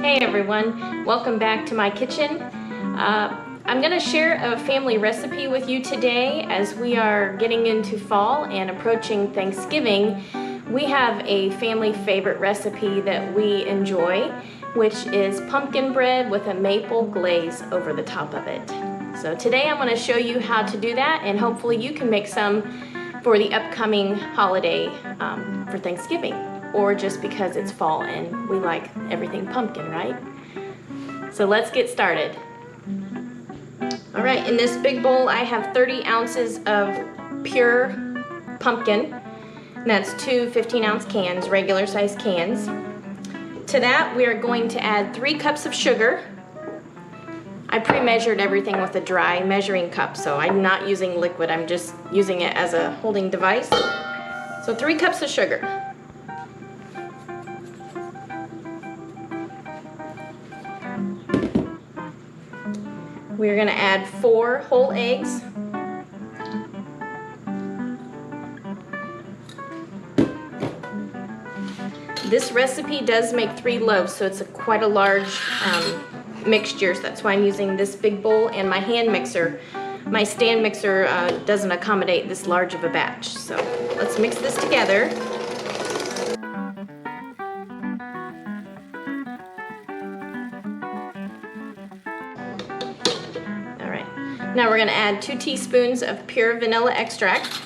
Hey everyone, welcome back to my kitchen. I'm going to share a family recipe with you today as we are getting into fall and approaching Thanksgiving. We have a family favorite recipe that we enjoy, which is pumpkin bread with a maple glaze over the top of it. So today I'm going to show you how to do that, and hopefully you can make some for the upcoming holiday for Thanksgiving, or just because it's fall and we like everything pumpkin, right? So let's get started. All right, in this big bowl I have 30 ounces of pure pumpkin, and that's two 15-ounce cans, regular size cans. To that we are going to add 3 cups of sugar. I pre-measured everything with a dry measuring cup, so I'm not using liquid, I'm just using it as a holding device. So 3 cups of sugar. We're going to add 4 whole eggs. This recipe does make 3 loaves, so it's quite a large mixture. So that's why I'm using this big bowl and my hand mixer. My stand mixer doesn't accommodate this large of a batch. So let's mix this together. Now we're going to add 2 teaspoons of pure vanilla extract.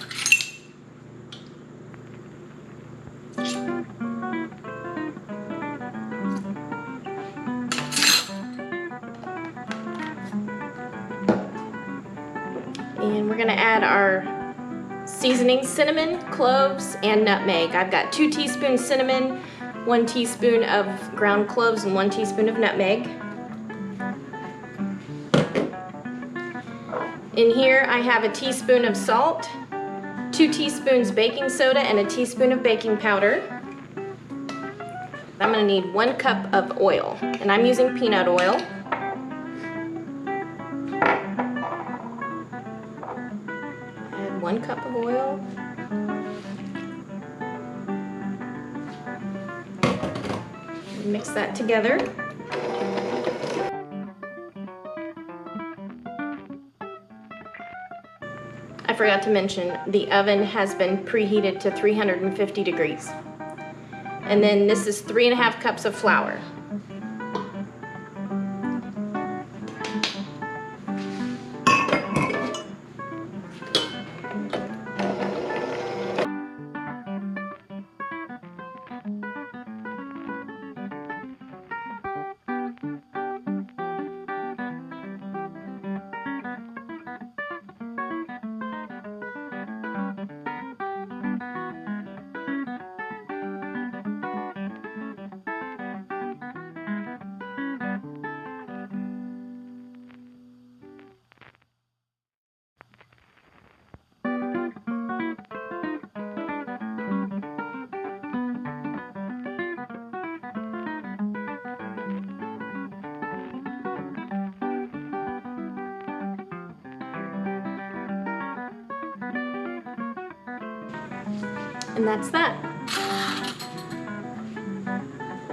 And we're going to add our seasoning: cinnamon, cloves, and nutmeg. I've got 2 teaspoons cinnamon, 1 teaspoon of ground cloves, and 1 teaspoon of nutmeg. In here I have a teaspoon of salt, 2 teaspoons baking soda, and a teaspoon of baking powder. I'm going to need 1 cup of oil, and I'm using peanut oil. Add 1 cup of oil. Mix that together. I forgot to mention, the oven has been preheated to 350 degrees. And then this is 3½ cups of flour. And that's that.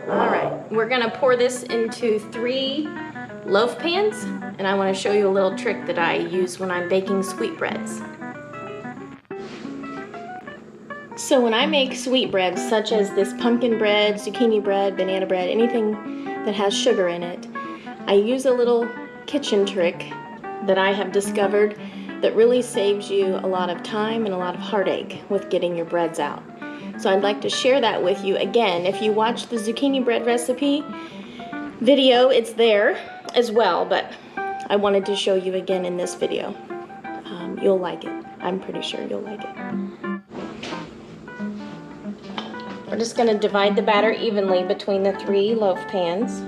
All right, we're gonna pour this into 3 loaf pans, and I wanna show you a little trick that I use when I'm baking sweetbreads. So when I make sweetbreads, such as this pumpkin bread, zucchini bread, banana bread, anything that has sugar in it, I use a little kitchen trick that I have discovered that really saves you a lot of time and a lot of heartache with getting your breads out. So I'd like to share that with you again. If you watch the zucchini bread recipe video, it's there as well, but I wanted to show you again in this video. You'll like it. I'm pretty sure you'll like it. We're just going to divide the batter evenly between the 3 loaf pans.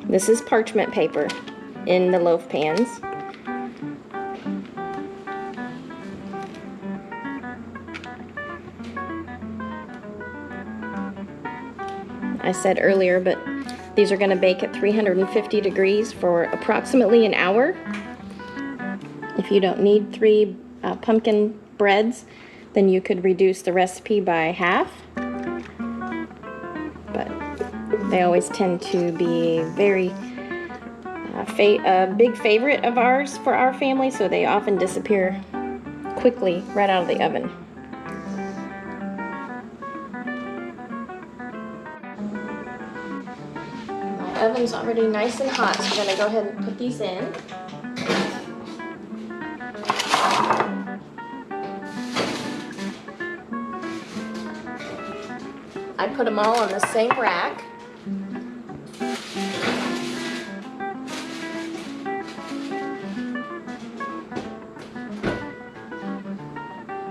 This is parchment paper in the loaf pans. I said earlier, but these are going to bake at 350 degrees for approximately an hour. If you don't need 3 pumpkin breads, then you could reduce the recipe by half. But they always tend to be very a big favorite of ours for our family, so they often disappear quickly right out of the oven. My oven's already nice and hot, so I'm going to go ahead and put these in. I put them all on the same rack.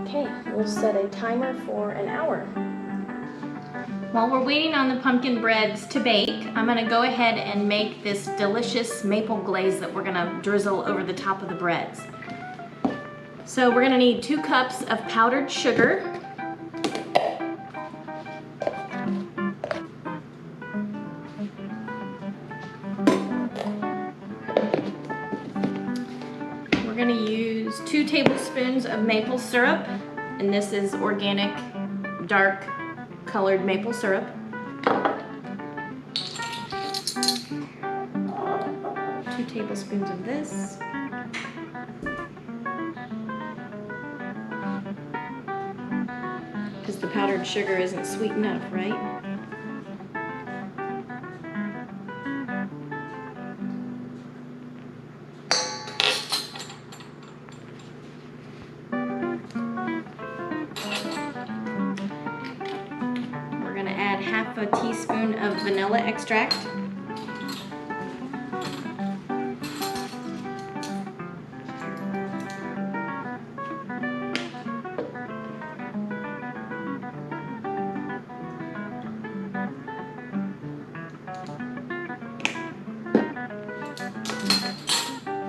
Okay, we'll set a timer for an hour. While we're waiting on the pumpkin breads to bake, I'm gonna go ahead and make this delicious maple glaze that we're gonna drizzle over the top of the breads. So we're gonna need 2 cups of powdered sugar. We're gonna use 2 tablespoons of maple syrup, and this is organic, dark colored maple syrup. 2 tablespoons of this. Because the powdered sugar isn't sweet enough, right? Half a teaspoon of vanilla extract.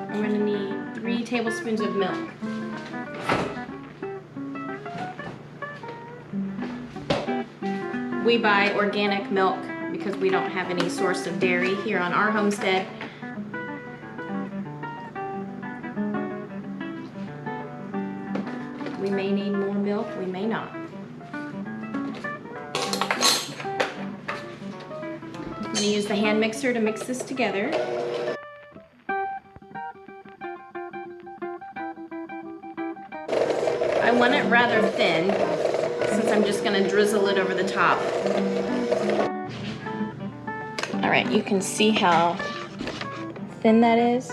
I'm going to need 3 tablespoons of milk. We buy organic milk because we don't have any source of dairy here on our homestead. We may need more milk, we may not. I'm going to use the hand mixer to mix this together. I want it rather thin, since I'm just going to drizzle it over the top. All right, you can see how thin that is.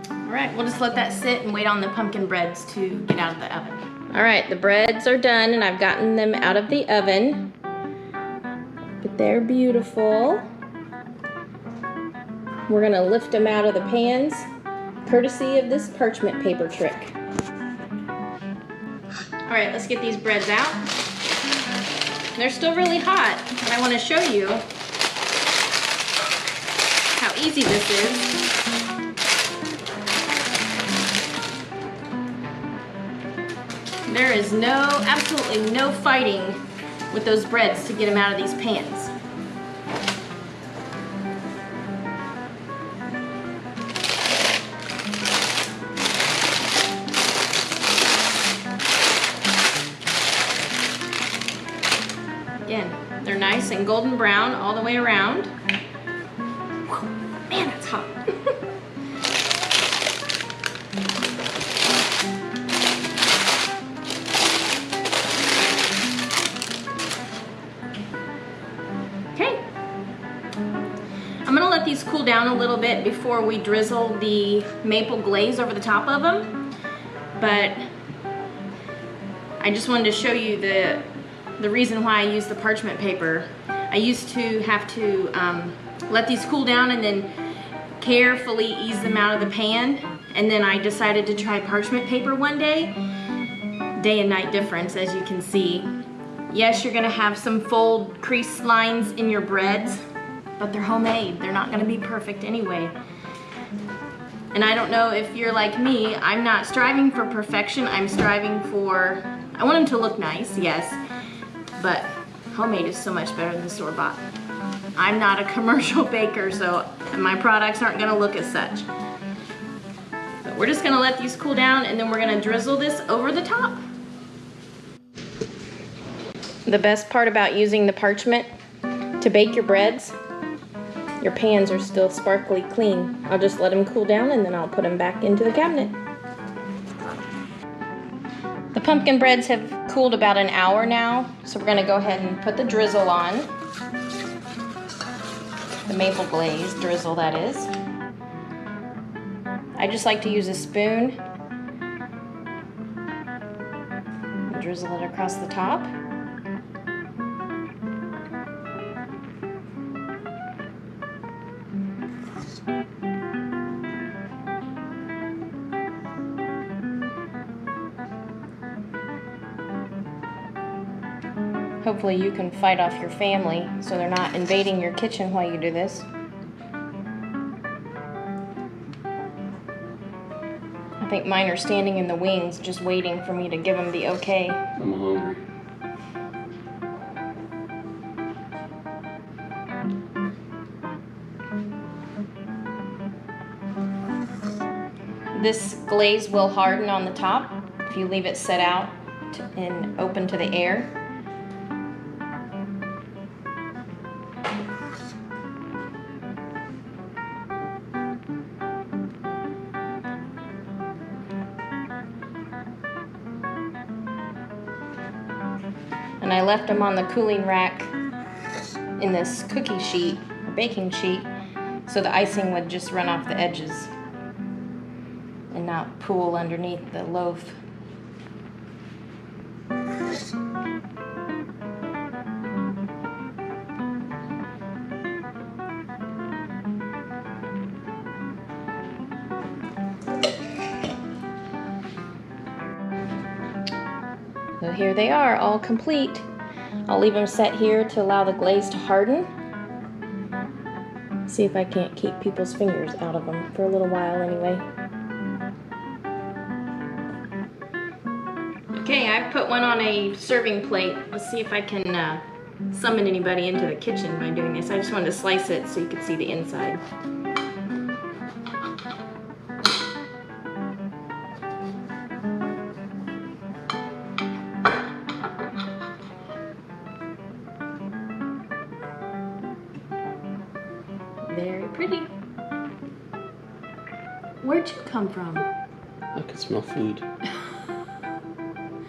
All right, we'll just let that sit and wait on the pumpkin breads to get out of the oven. All right, the breads are done and I've gotten them out of the oven. But they're beautiful. We're going to lift them out of the pans, courtesy of this parchment paper trick. All right, let's get these breads out. They're still really hot, and I want to show you how easy this is. There is absolutely no fighting with those breads to get them out of these pans. Again, they're nice and golden brown all the way around. Whew, man, that's hot. Okay. I'm gonna let these cool down a little bit before we drizzle the maple glaze over the top of them. But I just wanted to show you the reason why I use the parchment paper. I used to have to let these cool down and then carefully ease them out of the pan, and then I decided to try parchment paper one day. Day and night difference, as you can see. Yes, you're gonna have some fold crease lines in your breads, but they're homemade. They're not gonna be perfect anyway. And I don't know if you're like me, I'm not striving for perfection, I want them to look nice, yes, but homemade is so much better than store-bought. I'm not a commercial baker, so my products aren't gonna look as such. So So we're just gonna let these cool down and then we're gonna drizzle this over the top. The best part about using the parchment to bake your breads, your pans are still sparkly clean. I'll just let them cool down and then I'll put them back into the cabinet. The pumpkin breads have cooled about an hour now, so we're gonna go ahead and put the drizzle on. The maple glaze drizzle, that is. I just like to use a spoon and drizzle it across the top. Hopefully you can fight off your family so they're not invading your kitchen while you do this. I think mine are standing in the wings just waiting for me to give them the okay. I'm hungry. This glaze will harden on the top if you leave it set out and open to the air. And I left them on the cooling rack in this cookie sheet, or baking sheet, so the icing would just run off the edges and not pool underneath the loaf. So here they are, all complete. I'll leave them set here to allow the glaze to harden. See if I can't keep people's fingers out of them for a little while anyway. Okay, I've put one on a serving plate. Let's see if I can summon anybody into the kitchen by doing this. I just wanted to slice it so you could see the inside. Very pretty. Where'd you come from? I can smell food.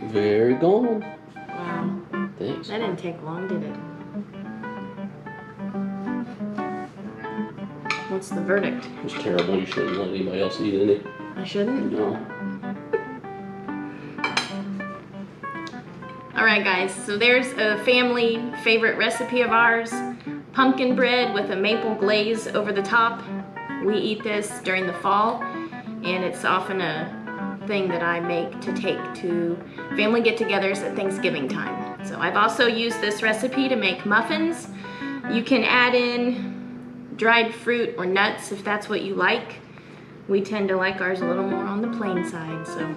Very gone. Wow. Thanks. That didn't take long, did it? What's the verdict? It was terrible. You shouldn't let anybody else eat any. I shouldn't? No. Alright guys, so there's a family favorite recipe of ours. Pumpkin bread with a maple glaze over the top. We eat this during the fall, and it's often a thing that I make to take to family get-togethers at Thanksgiving time. So I've also used this recipe to make muffins. You can add in dried fruit or nuts if that's what you like. We tend to like ours a little more on the plain side. So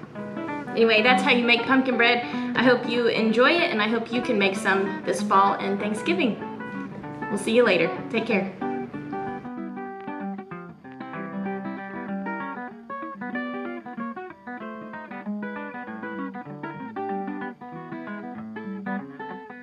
anyway, that's how you make pumpkin bread. I hope you enjoy it, and I hope you can make some this fall and Thanksgiving. We'll see you later. Take care.